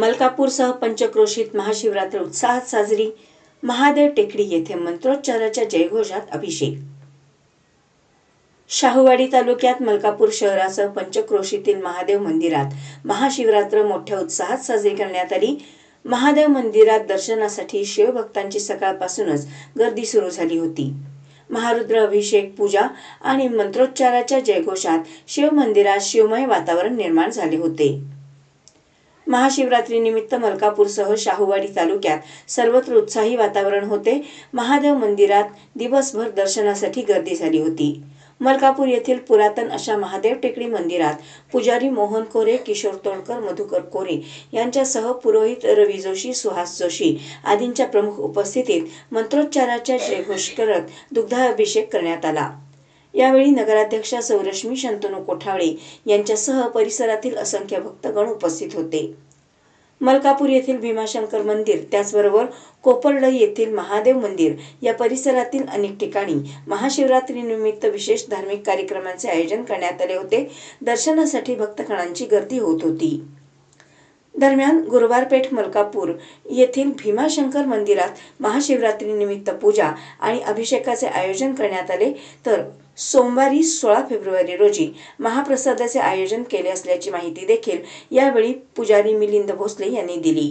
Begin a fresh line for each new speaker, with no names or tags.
मलकापूरसह पंचक्रोशीत महाशिवरात्र उत्साहात साजरी. महादेव टेकडी येथे मंत्रोच्चाराच्या जयघोषात अभिषेक. शाहूवाडी तालुक्यात मलकापूर शहरासह पंचक्रोशीतील महादेव मंदिरात महाशिवरात्र मोठ्या उत्साहात साजरी करण्यात आली. महादेव मंदिरात दर्शनासाठी शिवभक्तांची सकाळपासूनच गर्दी सुरू झाली होती. महारुद्र अभिषेक, पूजा आणि मंत्रोच्चाराच्या जयघोषात शिवमंदिरात शिवमय वातावरण निर्माण झाले होते. महाशिवरात्रीनिमित्त मलकापूरसह शाहूवाडी तालुक्यात सर्वत्र उत्साही वातावरण होते. महादेव मंदिरात दिवसभर दर्शनासाठी गर्दी झाली होती. मलकापूर येथील पुरातन अशा महादेव टेकडी मंदिरात पुजारी मोहन कोरे, किशोर तोडकर, मधुकर कोरे यांच्यासह पुरोहित रवी जोशी, सुहास जोशी आदींच्या प्रमुख उपस्थितीत मंत्रोच्चाराच्या जयघोष करत दुग्धाभिषेक करण्यात आला. यावेळी नगराध्यक्षा सौरश्मी शंतनू कोठावळे यांच्यासह परिसरातील असंख्य भक्तगण उपस्थित होते. मलकापूर येथील भीमाशंकर मंदिर, त्याचबरोबर कोपर्डे येथील महादेव मंदिर या परिसरातील अनेक ठिकाणी महाशिवरात्रीनिमित्त विशेष धार्मिक कार्यक्रमांचे आयोजन करण्यात आले होते. दर्शनासाठी भक्तगणांची गर्दी होत होती. दरम्यान गुरुवारपेठ मलकापूर येथील भीमाशंकर मंदिरात महाशिवरात्रीनिमित्त पूजा आणि अभिषेकाचे आयोजन करण्यात आले, तर सोमवारी 16 फेब्रुवारी रोजी महाप्रसादाचे आयोजन केले असल्याची माहिती देखील यावेळी पुजारी मिलिंद भोसले यांनी दिली.